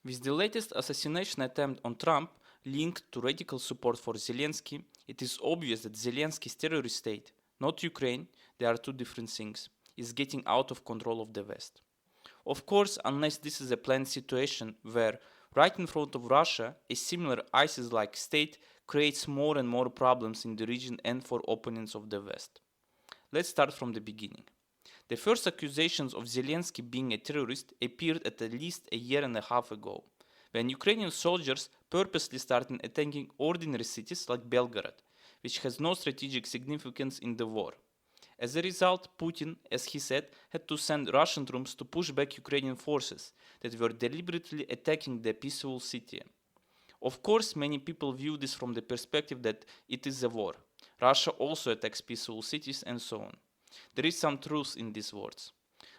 With the latest assassination attempt on Trump linked to radical support for Zelensky, it is obvious that Zelensky's terrorist state, not Ukraine, they are two different things, is getting out of control of the West. Of course, unless this is a planned situation where, right in front of Russia, a similar ISIS-like state creates more and more problems in the region and for opponents of the West. Let's start from the beginning. The first accusations of Zelensky being a terrorist appeared at least a year and a half ago, when Ukrainian soldiers purposely started attacking ordinary cities like Belgorod, which has no strategic significance in the war. As a result, Putin, as he said, had to send Russian troops to push back Ukrainian forces that were deliberately attacking the peaceful city. Of course, many people view this from the perspective that it is a war. Russia also attacks peaceful cities and so on. There is some truth in these words.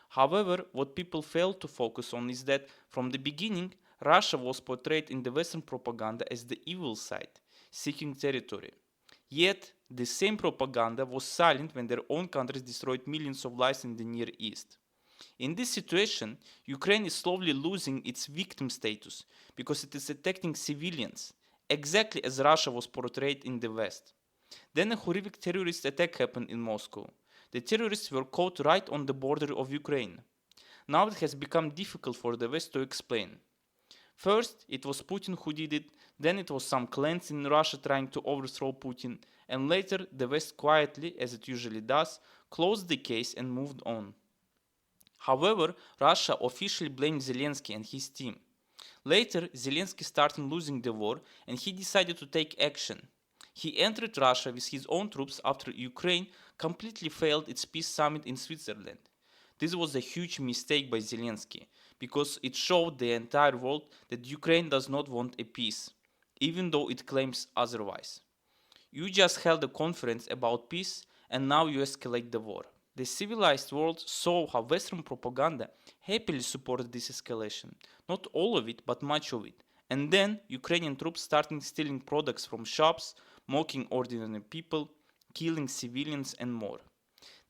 However, what people fail to focus on is that from the beginning, Russia was portrayed in the Western propaganda as the evil side, seeking territory. Yet, the same propaganda was silent when their own countries destroyed millions of lives in the Near East. In this situation, Ukraine is slowly losing its victim status because it is attacking civilians, exactly as Russia was portrayed in the West. Then a horrific terrorist attack happened in Moscow. The terrorists were caught right on the border of Ukraine. Now it has become difficult for the West to explain. First, it was Putin who did it, then it was some clans in Russia trying to overthrow Putin, and later the West quietly, as it usually does, closed the case and moved on. However, Russia officially blamed Zelensky and his team. Later, Zelensky started losing the war and he decided to take action. He entered Russia with his own troops after Ukraine completely failed its peace summit in Switzerland. This was a huge mistake by Zelensky, because it showed the entire world that Ukraine does not want a peace, even though it claims otherwise. You just held a conference about peace and now you escalate the war. The civilized world saw how Western propaganda happily supported this escalation, not all of it, but much of it. And then Ukrainian troops started stealing products from shops, mocking ordinary people, killing civilians, and more.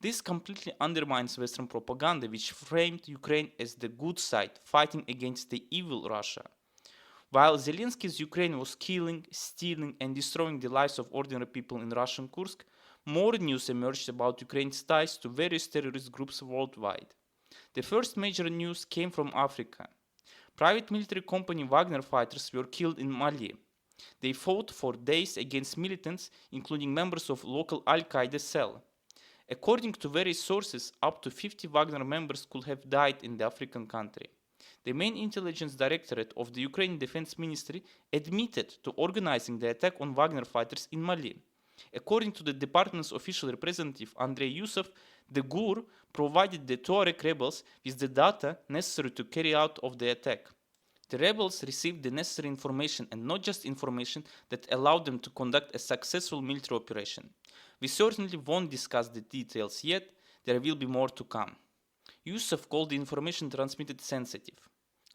This completely undermines Western propaganda, which framed Ukraine as the good side, fighting against the evil Russia. While Zelensky's Ukraine was killing, stealing, and destroying the lives of ordinary people in Russian Kursk, more news emerged about Ukraine's ties to various terrorist groups worldwide. The first major news came from Africa. Private military company Wagner fighters were killed in Mali. They fought for days against militants, including members of local Al-Qaeda cell. According to various sources, up to 50 Wagner members could have died in the African country. The main intelligence directorate of the Ukrainian Defense Ministry admitted to organizing the attack on Wagner fighters in Mali. According to the department's official representative Andrei Yusuf, the GUR provided the Tuareg rebels with the data necessary to carry out of the attack. The rebels received the necessary information, and not just information, that allowed them to conduct a successful military operation. We certainly won't discuss the details yet, there will be more to come. Yusuf called the information transmitted sensitive.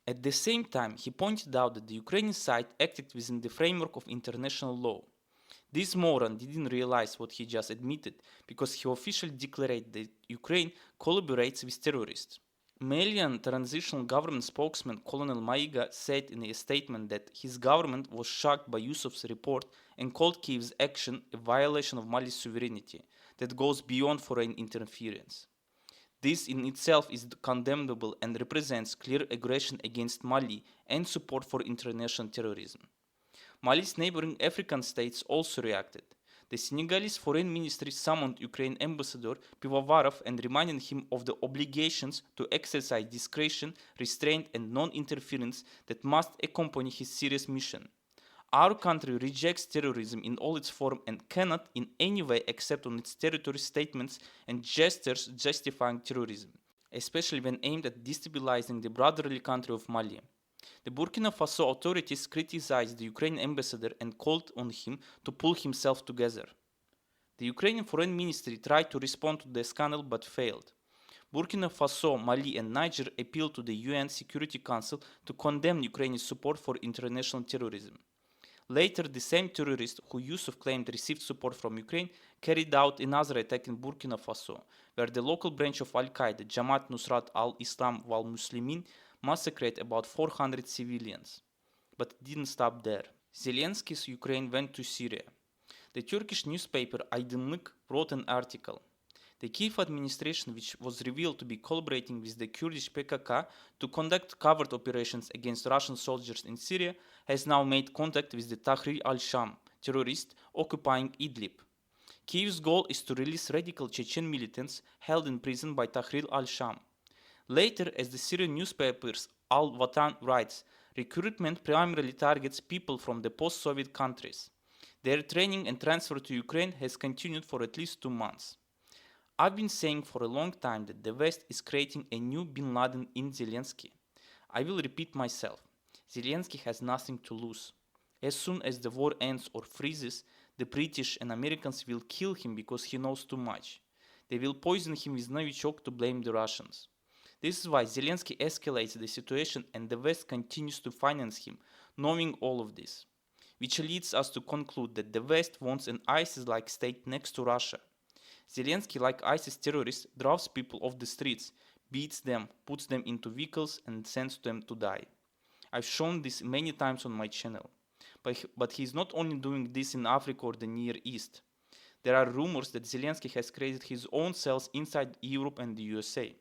At the same time, he pointed out that the Ukrainian side acted within the framework of international law. This moron didn't realize what he just admitted because he officially declared that Ukraine collaborates with terrorists. Malian transitional government spokesman Colonel Maiga said in a statement that his government was shocked by Yusuf's report and called Kyiv's action a violation of Mali's sovereignty that goes beyond foreign interference. This in itself is condemnable and represents clear aggression against Mali and support for international terrorism. Mali's neighboring African states also reacted. The Senegalese Foreign Ministry summoned Ukraine ambassador Pivovarov and reminded him of the obligations to exercise discretion, restraint, and non-interference that must accompany his serious mission. Our country rejects terrorism in all its forms and cannot in any way accept on its territory statements and gestures justifying terrorism, especially when aimed at destabilizing the brotherly country of Mali. The Burkina Faso authorities criticized the Ukrainian ambassador and called on him to pull himself together. The Ukrainian Foreign Ministry tried to respond to the scandal but failed. Burkina Faso, Mali, and Niger appealed to the UN Security Council to condemn Ukraine's support for international terrorism. Later, the same terrorist who Yusuf claimed received support from Ukraine carried out another attack in Burkina Faso, where the local branch of Al-Qaeda, Jamaat Nusrat al-Islam wal Muslimin, massacred about 400 civilians. But it didn't stop there. Zelensky's Ukraine went to Syria. The Turkish newspaper Aydınlık wrote an article. The Kiev administration, which was revealed to be collaborating with the Kurdish PKK to conduct covert operations against Russian soldiers in Syria, has now made contact with the Tahrir al-Sham terrorists occupying Idlib. Kiev's goal is to release radical Chechen militants held in prison by Tahrir al-Sham. Later, as the Syrian newspapers Al-Watan writes, recruitment primarily targets people from the post-Soviet countries. Their training and transfer to Ukraine has continued for at least 2 months. I've been saying for a long time that the West is creating a new Bin Laden in Zelensky. I will repeat myself. Zelensky has nothing to lose. As soon as the war ends or freezes, the British and Americans will kill him because he knows too much. They will poison him with Novichok to blame the Russians. This is why Zelensky escalates the situation and the West continues to finance him, knowing all of this. Which leads us to conclude that the West wants an ISIS-like state next to Russia. Zelensky, like ISIS terrorists, drives people off the streets, beats them, puts them into vehicles and sends them to die. I've shown this many times on my channel. But he is not only doing this in Africa or the Near East. There are rumors that Zelensky has created his own cells inside Europe and the USA.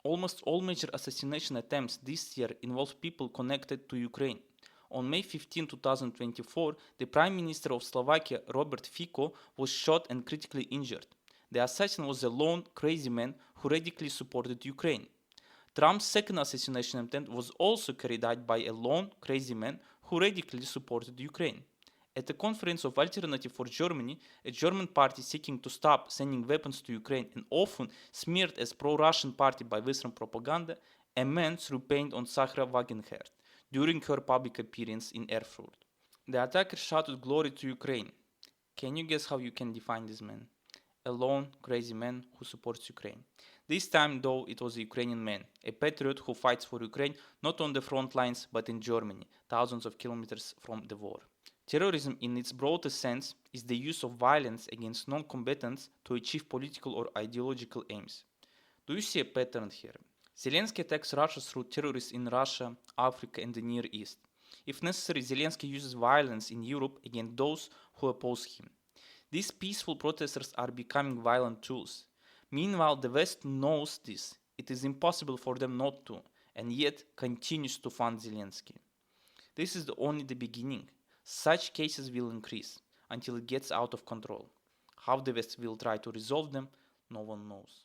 Almost all major assassination attempts this year involve people connected to Ukraine. On May 15, 2024, the Prime Minister of Slovakia, Robert Fico, was shot and critically injured. The assassin was a lone, crazy man who radically supported Ukraine. Trump's second assassination attempt was also carried out by a lone, crazy man who radically supported Ukraine. At the conference of Alternative for Germany, a German party seeking to stop sending weapons to Ukraine and often smeared as pro-Russian party by Western propaganda, a man threw paint on Sahra Wagenknecht during her public appearance in Erfurt. The attacker shouted glory to Ukraine. Can you guess how you can define this man? A lone, crazy man who supports Ukraine. This time, though, it was a Ukrainian man, a patriot who fights for Ukraine not on the front lines but in Germany, thousands of kilometers from the war. Terrorism, in its broadest sense, is the use of violence against non-combatants to achieve political or ideological aims. Do you see a pattern here? Zelensky attacks Russia through terrorists in Russia, Africa, and the Near East. If necessary, Zelensky uses violence in Europe against those who oppose him. These peaceful protesters are becoming violent tools. Meanwhile, the West knows this. It is impossible for them not to, and yet continues to fund Zelensky. This is only the beginning. Such cases will increase until it gets out of control. How the West will try to resolve them, no one knows.